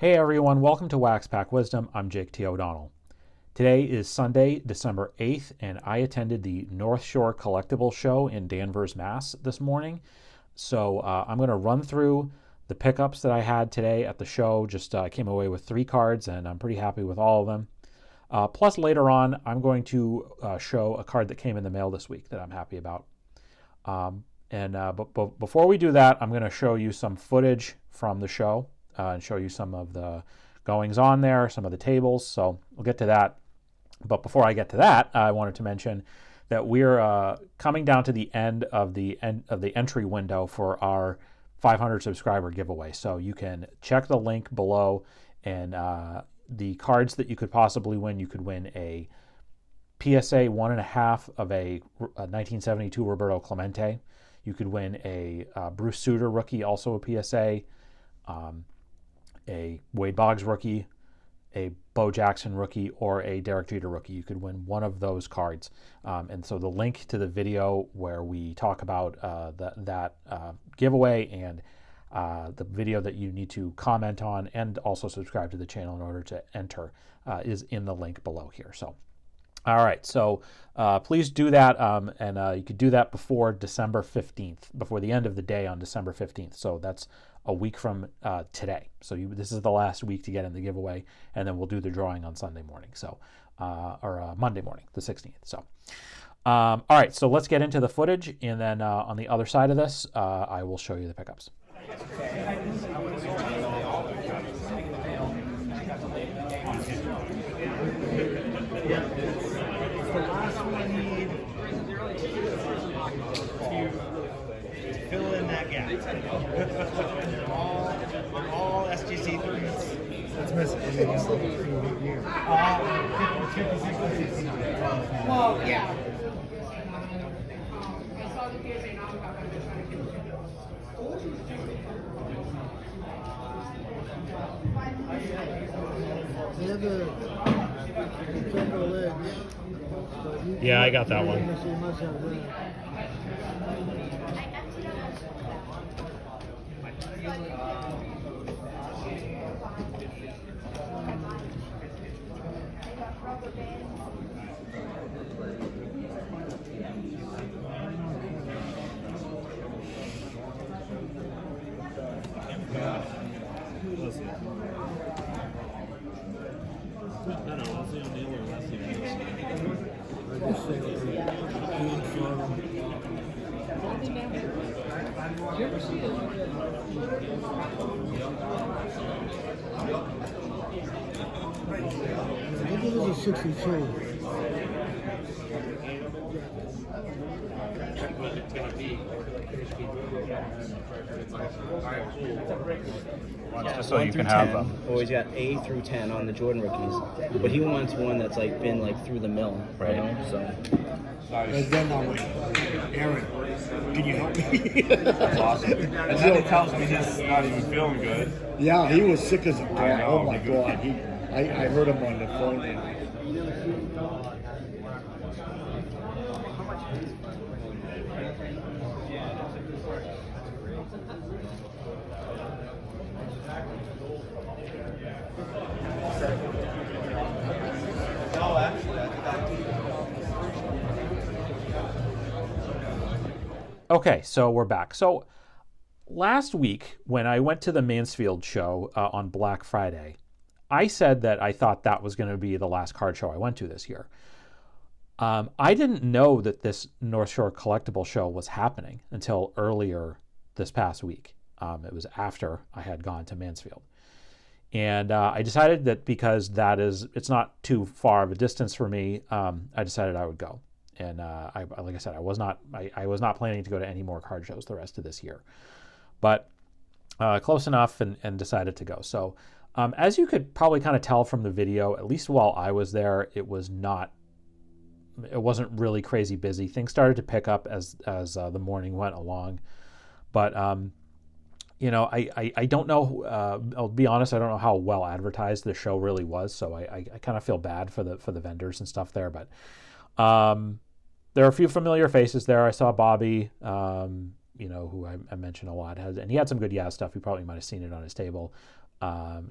Hey everyone, welcome to Wax Pack Wisdom. I'm Jake T. O'Donnell. Today is Sunday, December 8th, and I attended the North Shore Collectibles Show in Danvers, Mass. this morning. So I'm going to run through the pickups that I had today at the show. Just came away with 3 cards, and I'm pretty happy with all of them. Plus, later on, I'm going to show a card that came in the mail this week that I'm happy about. But before we do that, I'm going to show you some footage from the show and show you some of the goings on there, some of the tables. So we'll get to that. But before I get to that, I wanted to mention that we're coming down to the end of the entry window for our 500 subscriber giveaway. So you can check the link below, and the cards that you could possibly win, you could win a PSA 1.5 of a 1972 Roberto Clemente. You could win a Bruce Sutter rookie, also a PSA, a Wade Boggs rookie, a Bo Jackson rookie, or a Derek Jeter rookie. You could win one of those cards. And so the link to the video where we talk about that giveaway and the video that you need to comment on and also subscribe to the channel in order to enter is in the link below here. So, all right. So please do that. And you could do that before December 15th, before the end of the day on December 15th. So that's a week from today. So this is the last week to get in the giveaway, and then we'll do the drawing on Sunday morning. So, or Monday morning, the 16th. So, all right. So let's get into the footage, and then on the other side of this, I will show you the pickups. Fill in that gap. all SGC 3s. That's missing. Well, yeah. They have the triple legs. Yeah, I got that one. You must have that. I think it was a 62. Just so you can have them. Always got A through 10 on the Jordan rookies, but he wants one that's like been like through the mill, Right. You know? So And then I went, Aaron, can you help me? That's awesome. And then it tells me he's not even feeling good. Yeah, he was sick as a dog. I know. Oh my God. I heard him on the phone. Okay, so we're back. So last week, when I went to the Mansfield show on Black Friday, I said that I thought that was going to be the last card show I went to this year. I didn't know that this North Shore Collectibles Show was happening until earlier this past week. It was after I had gone to Mansfield. And I decided that because it's not too far of a distance for me, I decided I would go. And like I said, I was not planning to go to any more card shows the rest of this year, but close enough and decided to go. So as you could probably kind of tell from the video, at least while I was there, it wasn't really crazy busy. Things started to pick up as the morning went along, but I don't know. I'll be honest, I don't know how well advertised the show really was, so I kind of feel bad for the vendors and stuff there, but. There are a few familiar faces there. I saw Bobby, who I mentioned a lot, and he had some good stuff. You probably might have seen it on his table.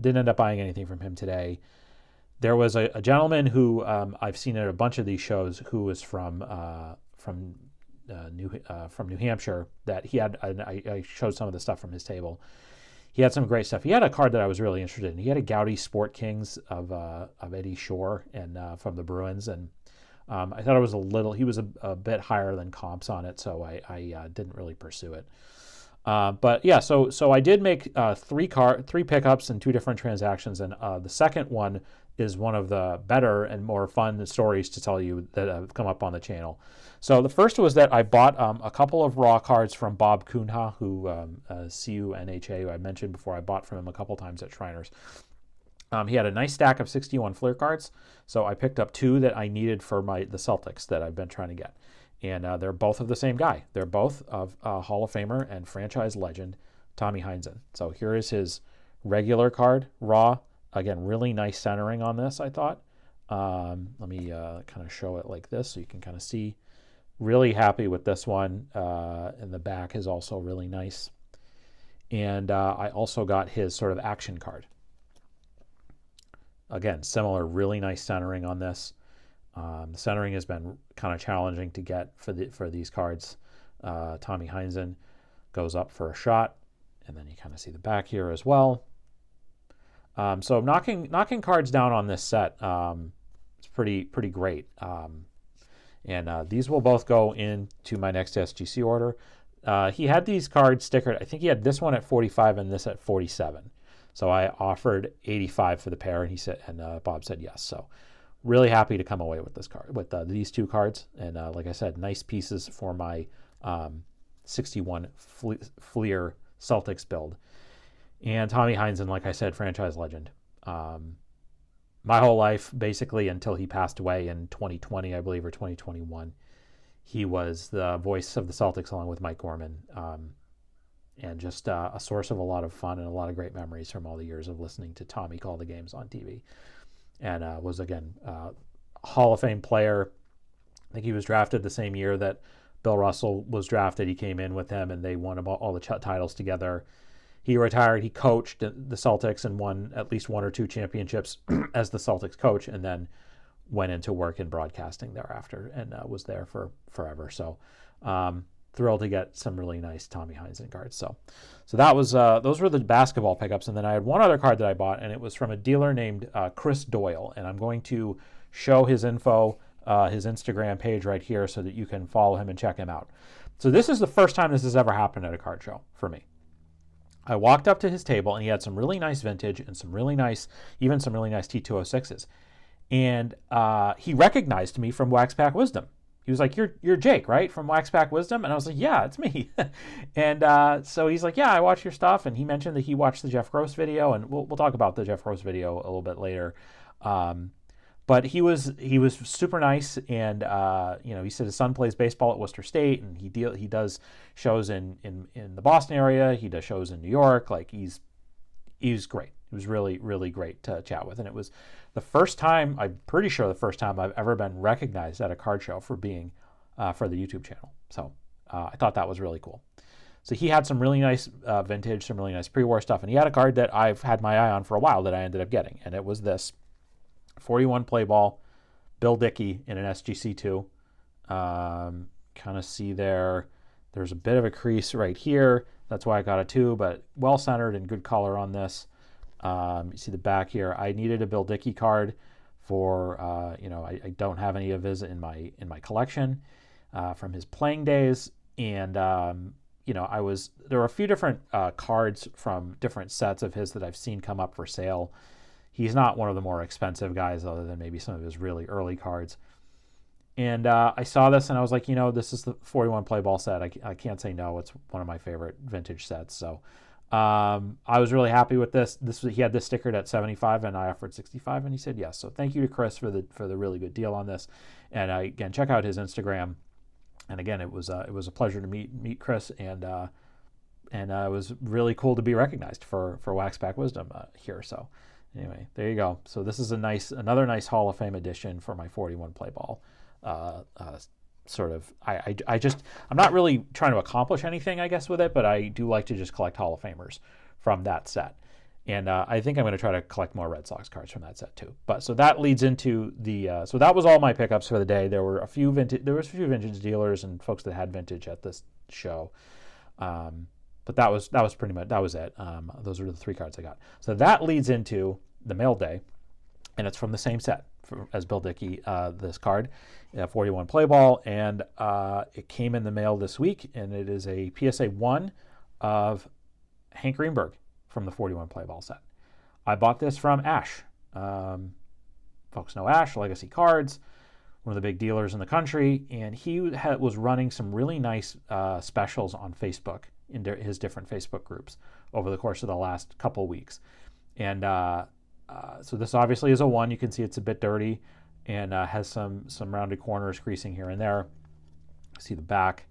Didn't end up buying anything from him today. There was a gentleman who I've seen at a bunch of these shows who was from New Hampshire that he had. I showed some of the stuff from his table. He had some great stuff. He had a card that I was really interested in. He had a Gaudy Sport Kings of Eddie Shore and from the Bruins, and I thought it was he was a bit higher than comps on it, so I didn't really pursue it. But yeah, so I did make three pickups in 2 different transactions, and the second one is one of the better and more fun stories to tell you that have come up on the channel. So the first was that I bought a couple of raw cards from Bob Cunha, who CUNHA, who I mentioned before. I bought from him a couple times at Shriners. He had a nice stack of 61 Fleer cards, so I picked up 2 that I needed for the Celtics that I've been trying to get. And they're both of the same guy. They're both of Hall of Famer and franchise legend Tommy Heinsohn. So here is his regular card, raw. Again, really nice centering on this, I thought. Let me kind of show it like this so you can kind of see. Really happy with this one. And the back is also really nice. And I also got his sort of action card. Again, similar, really nice centering on this. The centering has been kind of challenging to get for these cards. Tommy Heinsohn goes up for a shot, and then you kind of see the back here as well. So knocking cards down on this set is pretty great. And these will both go into my next SGC order. He had these cards stickered. I think he had this one at 45 and this at 47. So I offered 85 for the pair, and he said, and Bob said yes. So really happy to come away with this card, with these 2 cards. And like I said, nice pieces for my 61 Fleer Celtics build. And Tommy Heinsohn, like I said, franchise legend. My whole life, basically, until he passed away in 2020, I believe, or 2021, he was the voice of the Celtics along with Mike Gorman. And just a source of a lot of fun and a lot of great memories from all the years of listening to Tommy call the games on TV. And was, again, a Hall of Fame player. I think he was drafted the same year that Bill Russell was drafted. He came in with him, and they won all the titles together. He retired. He coached the Celtics and won at least 1 or 2 championships as the Celtics coach, and then went into work in broadcasting thereafter and was there for forever. So thrilled to get some really nice Tommy Heinsohn cards. So that was those were the basketball pickups, and then I had one other card that I bought, and it was from a dealer named Chris Doyle, and I'm going to show his info, his Instagram page right here, so that you can follow him and check him out. So this is the first time this has ever happened at a card show for me. I walked up to his table, and he had some really nice vintage and some really nice T206s, and he recognized me from Wax Pack Wisdom. He was like, you're Jake, right? From Wax Pack Wisdom? And I was like, yeah, it's me. And so he's like, yeah, I watch your stuff. And he mentioned that he watched the Jeff Gross video, and we'll talk about the Jeff Gross video a little bit later. But he was super nice, and he said his son plays baseball at Worcester State, and he does shows in the Boston area. He does shows in New York. Like he's great. It was really, really great to chat with, and it was the first time, I'm pretty sure the first time I've ever been recognized at a card show for being for the YouTube channel. So I thought that was really cool. So he had some really nice vintage, some really nice pre-war stuff, and he had a card that I've had my eye on for a while that I ended up getting, and it was this 41 play ball, Bill Dickey in an SGC2. Kind of see there's a bit of a crease right here. That's why I got a 2, but well centered and good color on this. You see the back here. I needed a Bill Dickey card for, I don't have any of his in my collection from his playing days. And, there were a few different cards from different sets of his that I've seen come up for sale. He's not one of the more expensive guys other than maybe some of his really early cards. And I saw this and I was like, this is the 41 play ball set. I can't say no. It's one of my favorite vintage sets. So I was really happy with this. He had this stickered at 75 and I offered 65 and he said yes. So thank you to Chris for the really good deal on this. And again, check out his Instagram. And again, it was a pleasure to meet Chris, and it was really cool to be recognized for Wax Pack Wisdom here. So anyway, there you go. So this is another nice Hall of Fame edition for my 41 play ball. I'm not really trying to accomplish anything, I guess, with it, but I do like to just collect Hall of Famers from that set. And I think I'm going to try to collect more Red Sox cards from that set too. But so that leads into the so that was all my pickups for the day. There was a few vintage dealers and folks that had vintage at this show. But that was pretty much, that was it. Those were the 3 cards I got. So that leads into the mail day, and it's from the same set as Bill Dickey, this card, 41 play ball, and it came in the mail this week, and it is a PSA 1 of Hank Greenberg from the 41 play ball set. I bought this from Ash. Folks know Ash, Legacy Cards, one of the big dealers in the country, and he was running some really nice specials on Facebook in his different Facebook groups over the course of the last couple weeks. And so this obviously is a 1. You can see it's a bit dirty and has some rounded corners creasing here and there. See the back.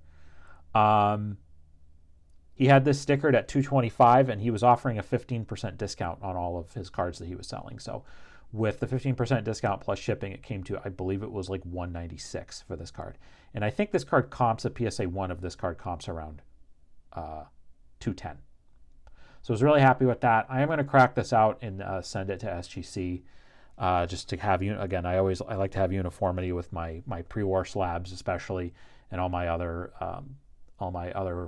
He had this stickered at $225, and he was offering a 15% discount on all of his cards that he was selling. So with the 15% discount plus shipping, it came to, I believe it was like $196 for this card. And I think this card comps, a PSA 1 of this card comps around $210. So I was really happy with that. I am going to crack this out and send it to SGC just to have, again, I like to have uniformity with my pre-war slabs especially, and all my other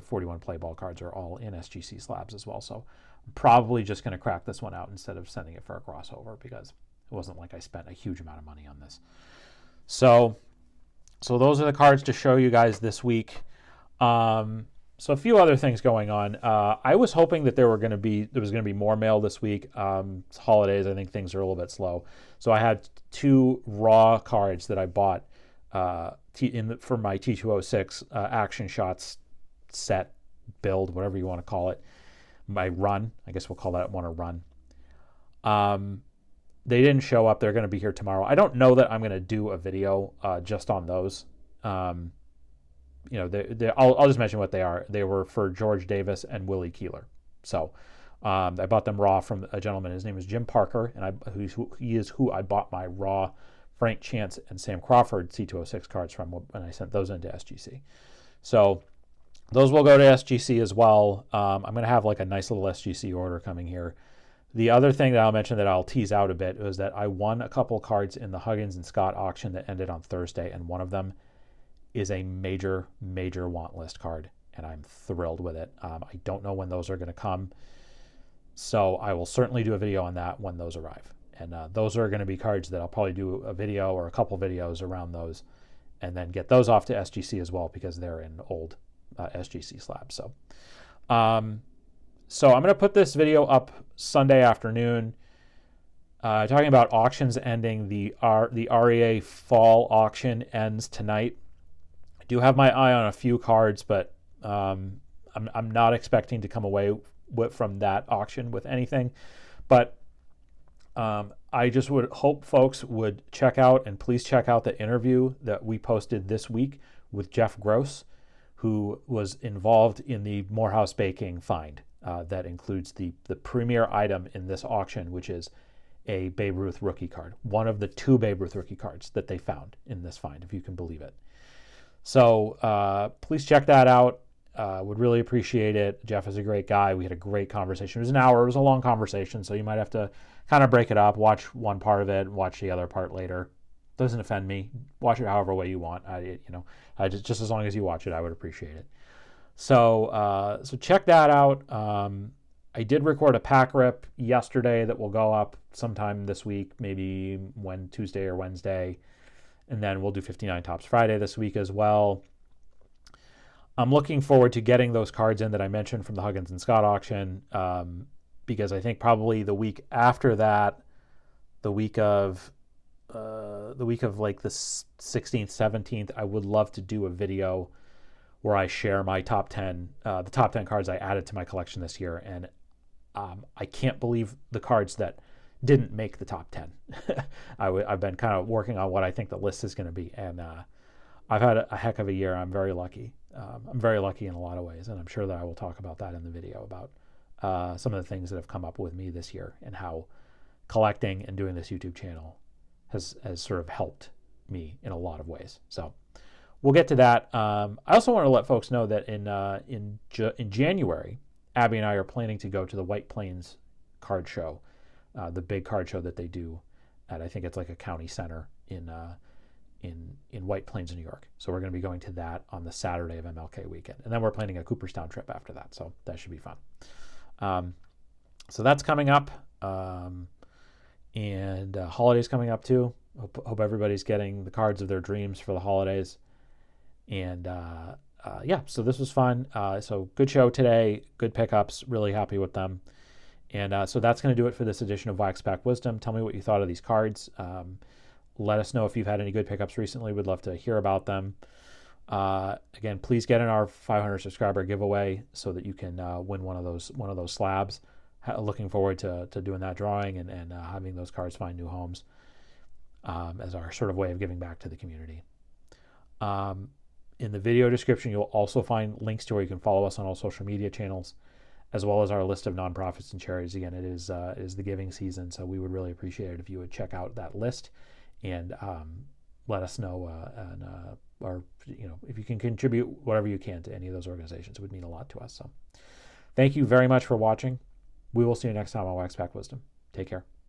41 play ball cards are all in SGC slabs as well. So I'm probably just going to crack this one out instead of sending it for a crossover, because it wasn't like I spent a huge amount of money on this. So those are the cards to show you guys this week. So a few other things going on. I was hoping that there was going to be more mail this week. It's holidays. I think things are a little bit slow. So I had 2 raw cards that I bought for my T206 Action Shots set, build, whatever you want to call it. My run. I guess we'll call that one a run. They didn't show up. They're going to be here tomorrow. I don't know that I'm going to do a video just on those. I'll just mention what they are. They were for George Davis and Willie Keeler. So I bought them raw from a gentleman. His name is Jim Parker, and he is who I bought my raw Frank Chance and Sam Crawford C206 cards from when I sent those into SGC. So those will go to SGC as well. I'm going to have like a nice little SGC order coming here. The other thing that I'll mention that I'll tease out a bit was that I won a couple cards in the Huggins and Scott auction that ended on Thursday, and one of them is a major want list card, and I'm thrilled with it. I don't know when those are going to come, so I will certainly do a video on that when those arrive. And those are going to be cards that I'll probably do a video or a couple videos around those, and then get those off to SGC as well, because they're in old SGC slabs. So I'm going to put this video up Sunday afternoon, talking about auctions ending. The REA fall auction ends tonight. I do have my eye on a few cards, but I'm not expecting to come away from that auction with anything. But I just would hope folks would please check out the interview that we posted this week with Jeff Gross, who was involved in the Morehouse Baking find that includes the premier item in this auction, which is a Babe Ruth rookie card, one of the 2 Babe Ruth rookie cards that they found in this find, if you can believe it. So please check that out. Would really appreciate it. Jeff is a great guy. We had a great conversation. It was an hour. It was a long conversation, so you might have to kind of break it up, watch one part of it, watch the other part later. Doesn't offend me. Watch it however way you want. Just as long as you watch it, I would appreciate it. So check that out. I did record a pack rip yesterday that will go up sometime this week, maybe Tuesday or Wednesday. And then we'll do 59 Tops Friday this week as well. I'm looking forward to getting those cards in that I mentioned from the Huggins and Scott auction, because I think probably the week after that, the week of like the 16th, 17th, I would love to do a video where I share my top 10, the top 10 cards I added to my collection this year. And I can't believe the cards that didn't make the top 10. I've been kind of working on what I think the list is going to be. And I've had a heck of a year. I'm very lucky. I'm very lucky in a lot of ways. And I'm sure that I will talk about that in the video about some of the things that have come up with me this year and how collecting and doing this YouTube channel has sort of helped me in a lot of ways. So we'll get to that. I also want to let folks know that in January, Abby and I are planning to go to the White Plains card show, the big card show that they do at, I think it's like a county center in White Plains, New York. So we're going to be going to that on the Saturday of MLK weekend. And then we're planning a Cooperstown trip after that. So that should be fun. So that's coming up. And holidays coming up too. Hope everybody's getting the cards of their dreams for the holidays. And yeah, so this was fun. So good show today. Good pickups. Really happy with them. And so that's going to do it for this edition of Wax Pack Wisdom. Tell me what you thought of these cards. Let us know if you've had any good pickups recently. We'd love to hear about them. Again, please get in our 500 subscriber giveaway so that you can win one of those slabs. Looking forward to doing that drawing and having those cards find new homes as our sort of way of giving back to the community. In the video description, you'll also find links to where you can follow us on all social media channels, as well as our list of nonprofits and charities. Again, it is the giving season, so we would really appreciate it if you would check out that list and let us know, or if you can contribute whatever you can to any of those organizations. It would mean a lot to us. So, thank you very much for watching. We will see you next time on Wax Pack Wisdom. Take care.